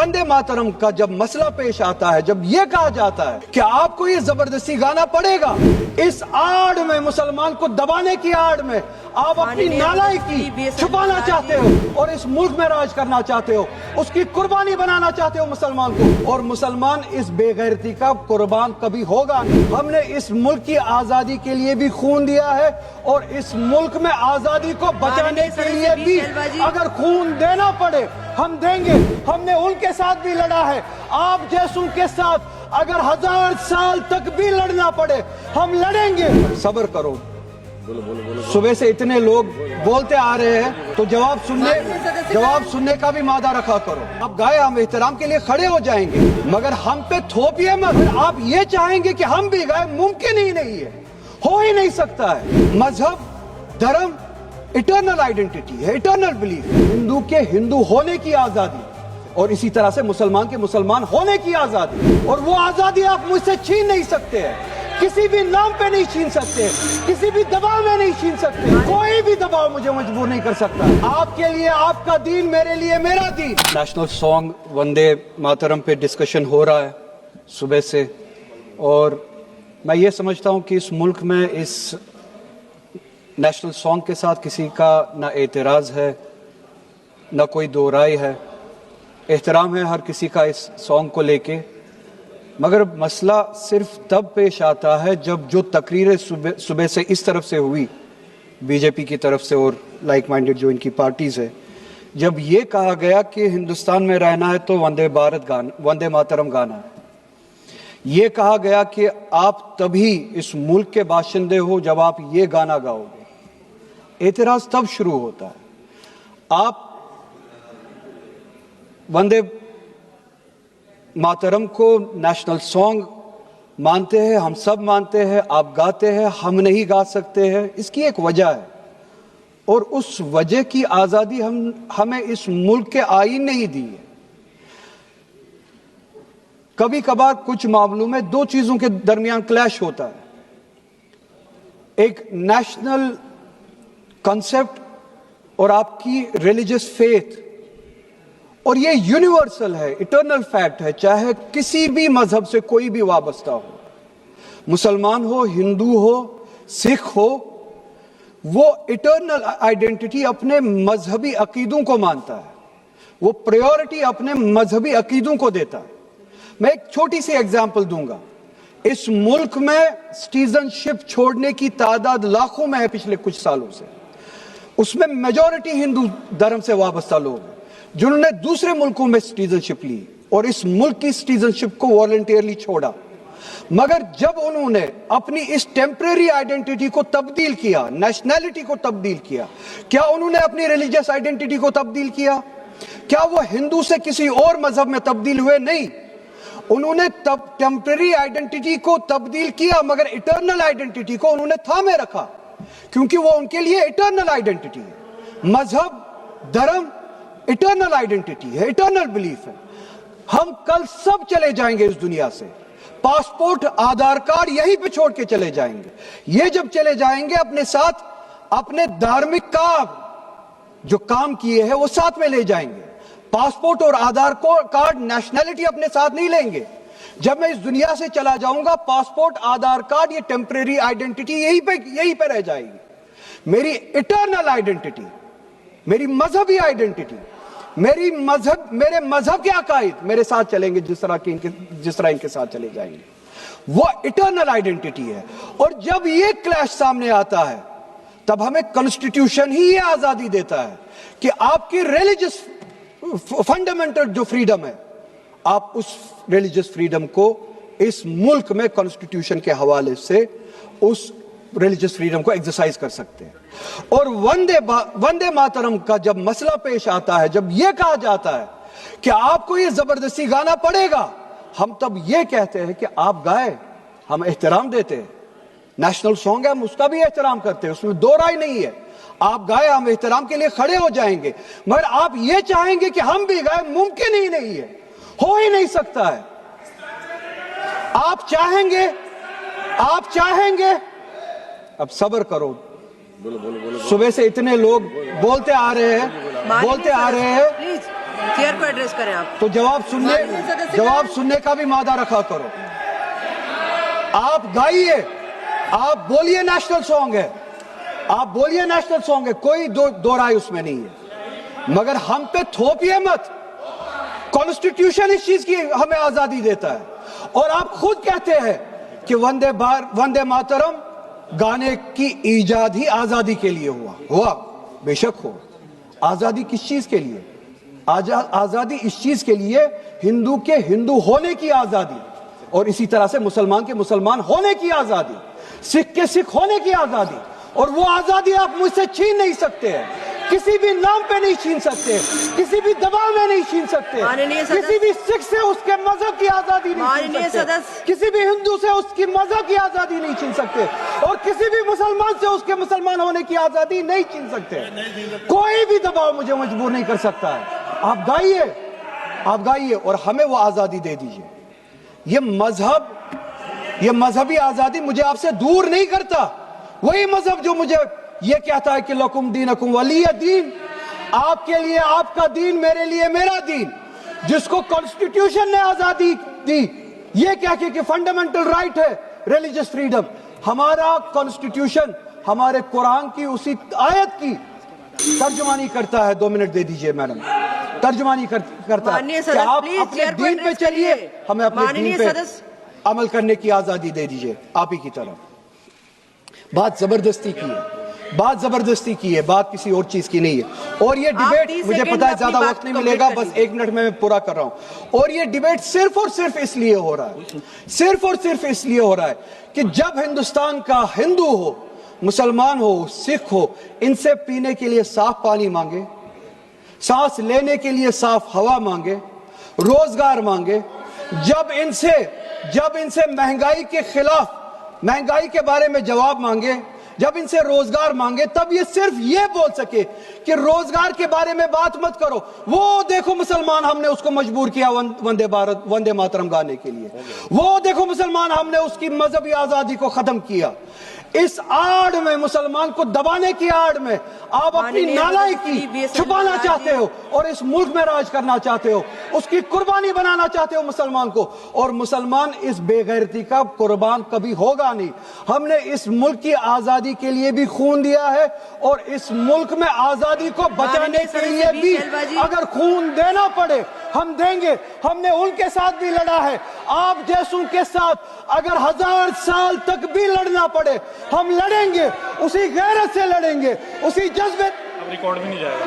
वंदे मातरम का जब मसला पेश आता है, जब ये कहा जाता है कि आपको ये जबरदस्ती गाना पड़ेगा, इस आड़ में, मुसलमान को दबाने की आड़ में आप अपनी नालायकी छुपाना चाहते हो और इस मुल्क में राज करना चाहते हो, उसकी कुर्बानी बनाना चाहते हो मुसलमान को, और मुसलमान इस बेगैरती का कुर्बान कभी होगा नहीं। हमने इस मुल्क की आजादी के लिए भी खून दिया है और इस मुल्क में आजादी को बचाने के लिए भी अगर खून देना पड़े हम देंगे। हमने उनके साथ भी लड़ा है, आप जैसों के साथ अगर 1000 साल तक भी लड़ना पड़े हम लड़ेंगे। सब्र करो, सुबह से इतने लोग बोलते आ रहे हैं तो जवाब सुनने का भी मादा रखा करो। आप गाए, हम एहतराम के लिए खड़े हो जाएंगे, मगर हम पे थोपिए मत। आप ये चाहेंगे कि हम भी गाए, मुमकिन ही नहीं है, हो ही नहीं सकता है। मजहब, धर्म इटर्नल आइडेंटिटी है, इटर्नल बिलीफ। हिंदू के हिंदू होने की आजादी और इसी तरह से मुसलमान के मुसलमान होने की आजादी, और वो आजादी आप मुझसे छीन नहीं सकते हैं, किसी भी नाम पे नहीं छीन सकते, किसी भी दबाव में नहीं छीन सकते। कोई भी दबाव मुझे मजबूर नहीं कर सकता। आपके लिए आपका दीन, मेरे लिए मेरा दीन। नेशनल सॉन्ग वंदे मातरम पे डिस्कशन हो रहा है सुबह से, और मैं ये समझता हूँ कि इस मुल्क में इस नेशनल सॉन्ग के साथ किसी का ना एतराज़ है, ना कोई दो राय है। एहतराम है हर किसी का इस सॉन्ग को लेके, मगर मसला सिर्फ तब पेश आता है जब जो तकरीरें सुबह से इस तरफ से हुई, बीजेपी की तरफ से और लाइक माइंडेड जो इनकी पार्टीज है, जब ये कहा गया कि हिंदुस्तान में रहना है तो वंदे मातरम गाना है। ये कहा गया कि आप तभी इस मुल्क के बाशिंदे हो जब आप ये गाना गाओगे। एतराज तब शुरू होता है। आप वंदे मातरम को नेशनल सॉन्ग मानते हैं, हम सब मानते हैं, आप गाते हैं, हम नहीं गा सकते हैं। इसकी एक वजह है, और उस वजह की आजादी हमें इस मुल्क के आईन ने ही दी है। कभी कभार कुछ मामलों में दो चीजों के दरमियान क्लैश होता है, एक नेशनल कॉन्सेप्ट और आपकी रिलीजियस फेथ, और ये यूनिवर्सल है, इटर्नल फैक्ट है, चाहे किसी भी मजहब से कोई भी वाबस्ता हो, मुसलमान हो, हिंदू हो, सिख हो, वो इटर्नल आइडेंटिटी अपने मजहबी अकीदों को मानता है, वो प्रायोरिटी अपने मजहबी अकीदों को देता है। मैं एक छोटी सी एग्जांपल दूंगा। इस मुल्क में सिटीजनशिप छोड़ने की तादाद लाखों में है पिछले कुछ सालों से, उसमें मेजॉरिटी हिंदू धर्म से वाबस्ता लोग हैं जिन्होंने दूसरे मुल्कों में सिटीजनशिप ली और इस मुल्क की सिटीजनशिप को वॉलंटियरली छोड़ा। मगर जब उन्होंने अपनी इस टेम्परेरी आइडेंटिटी को तब्दील किया, नेशनैलिटी को तब्दील किया, क्या उन्होंने अपनी रिलीजियस आइडेंटिटी को तब्दील किया? क्या वो हिंदू से किसी और मजहब में तब्दील हुए? नहीं, उन्होंने टेम्परेरी आइडेंटिटी को तब्दील किया, मगर इटर्नल आइडेंटिटी को उन्होंने थामे रखा, क्योंकि वो उनके लिए इटर्नल आइडेंटिटी है। मजहब, धर्म इटर्नल आइडेंटिटी है, इटर्नल बिलीफ है। हम कल सब चले जाएंगे इस दुनिया से, पासपोर्ट, आधार कार्ड यहीं पे छोड़ के चले जाएंगे। ये जब चले जाएंगे अपने साथ अपने धार्मिक जो काम किए हैं वो साथ में ले जाएंगे। पासपोर्ट और आधार कार्ड, नेशनैलिटी अपने साथ नहीं लेंगे। जब मैं इस दुनिया से चला जाऊंगा, पासपोर्ट, आधार कार्ड, ये टेम्परेरी आइडेंटिटी यहीं पे रह जाएगी। मेरी इटर्नल आइडेंटिटी, मेरी मजहबी आइडेंटिटी, मेरे मजहब के अकायद मेरे साथ चलेंगे, जिस तरह इनके साथ चले जाएंगे, वो इटर्नल आइडेंटिटी है। और जब ये क्लैश सामने आता है, तब हमें कॉन्स्टिट्यूशन ही ये आजादी देता है कि आपकी रिलीजियस फंडामेंटल जो फ्रीडम है, आप उस रिलीजियस फ्रीडम को इस मुल्क में कॉन्स्टिट्यूशन के हवाले से उस रिलीजियस फ्रीडम को एक्सरसाइज कर सकते हैं। और वंदे मातरम का जब मसला पेश आता है, जब यह कहा जाता है कि आपको ये जबरदस्ती गाना पड़ेगा, हम तब ये कहते हैं कि आप गाए, हम एहतराम देते हैं। नेशनल सॉन्ग है, हम उसका भी एहतराम करते हैं, उसमें दो राय नहीं है। आप गाए, हम एहतराम के लिए खड़े हो जाएंगे, मगर आप ये चाहेंगे कि हम भी गाए, मुमकिन ही नहीं है, हो ही नहीं सकता है। आप चाहेंगे, अब सब्र करो। सुबह से इतने लोग बोलते आ रहे हैं چیئر کو ایڈریس کریں آپ. تو جواب سننے کا بھی مادہ رکھا کرو. آپ گائیے, آپ بولیے نیشنل سانگ ہے, آپ بولیے نیشنل سانگ ہے, کوئی دو رائے اس میں نہیں ہے, مگر ہم پہ تھوپیے مت. کانسٹیٹیوشن اس چیز کی ہمیں آزادی دیتا ہے, اور آپ خود کہتے ہیں کہ وندے ماترم گانے کی ایجاد ہی آزادی کے لیے ہوا. بے شک ہو. آزادی کس چیز کے لیے؟ آزادی اس چیز کے لیے ہندو کے ہندو ہونے کی آزادی, اور اسی طرح سے مسلمان کے مسلمان ہونے کی آزادی, سکھ کے سکھ ہونے کی آزادی, اور وہ آزادی آپ مجھ سے چھین نہیں سکتے ہیں. کسی بھی نام پہ نہیں چھین سکتے, کسی بھی دباؤ میں نہیں چھین سکتے, کسی بھی سکھ سے اس کے مذہب کی آزادی نہیں چھین سکتے, کسی بھی ہندو سے اس کی مذہب کی آزادی نہیں چھین سکتے, اور کسی بھی مسلمان سے اس کے مسلمان ہونے کی آزادی نہیں چھین سکتے. کوئی بھی دباؤ مجھے مجبور نہیں کر سکتا ہے. آپ گائیے اور ہمیں وہ آزادی دے دیجیے. یہ مذہبی آزادی مجھے آپ سے دور نہیں کرتا. وہی مذہب جو مجھے یہ کہتا ہے کہ لکم دینکم ولی دین, آپ کے لیے آپ کا دین, میرے لیے میرا دین, جس کو کانسٹیٹیوشن نے آزادی دی, یہ کہہ کے کہ فنڈامنٹل رائٹ ہے ریلیجس فریڈم. ہمارا کانسٹیٹیوشن ہمارے قرآن کی اسی آیت کی ترجمانی کرتا ہے. 2 منٹ دے دیجئے میڈم. ترجمانی کرتا ہے کہ آپ اپنے دین پہ چلیے, ہمیں اپنے دین پہ عمل کرنے کی آزادی دے دیجئے. آپ ہی کی طرف بات زبردستی کی ہے, بات کسی اور چیز کی نہیں ہے. اور یہ ڈیبیٹ, مجھے پتا ہے زیادہ وقت نہیں ملے گا, بس 1 منٹ میں پورا کر رہا ہوں. اور یہ ڈیبیٹ صرف اور صرف اس لیے ہو رہا ہے, کہ جب ہندوستان کا ہندو ہو, مسلمان ہو, سکھ ہو, ان سے پینے کے لیے صاف پانی مانگے, سانس لینے کے لیے صاف ہوا مانگے, روزگار مانگے, جب ان سے مہنگائی کے خلاف, مہنگائی کے بارے میں جواب مانگے, جب ان سے روزگار مانگے, تب یہ صرف یہ بول سکے کہ روزگار کے بارے میں بات مت کرو. وہ دیکھو مسلمان, ہم نے اس کو مجبور کیا وندے ماترم گانے کے لیے. وہ دیکھو مسلمان, ہم نے اس کی مذہبی آزادی کو ختم کیا. اس آڑ میں, مسلمان کو دبانے کی آڑ میں آپ اپنی نالائکی چھپانا چاہتے ہو, اور اس ملک میں راج کرنا چاہتے ہو, اس کی قربانی بنانا چاہتے ہو مسلمان کو. اور مسلمان اس بے غیرتی کا قربان کبھی ہوگا نہیں. ہم نے اس ملک کی آزادی کے لیے بھی خون دیا ہے, اور اس ملک میں آزادی کو بچانے کے لیے بھی اگر خون دینا پڑے ہم دیں گے. ہم نے ان کے ساتھ بھی لڑا ہے, آپ جیسوں کے ساتھ اگر 1000 سال تک بھی لڑنا پڑے ہم لڑیں گے, اسی غیرت سے لڑیں گے, اسی جذبے. ریکارڈ بھی نہیں جائے گا.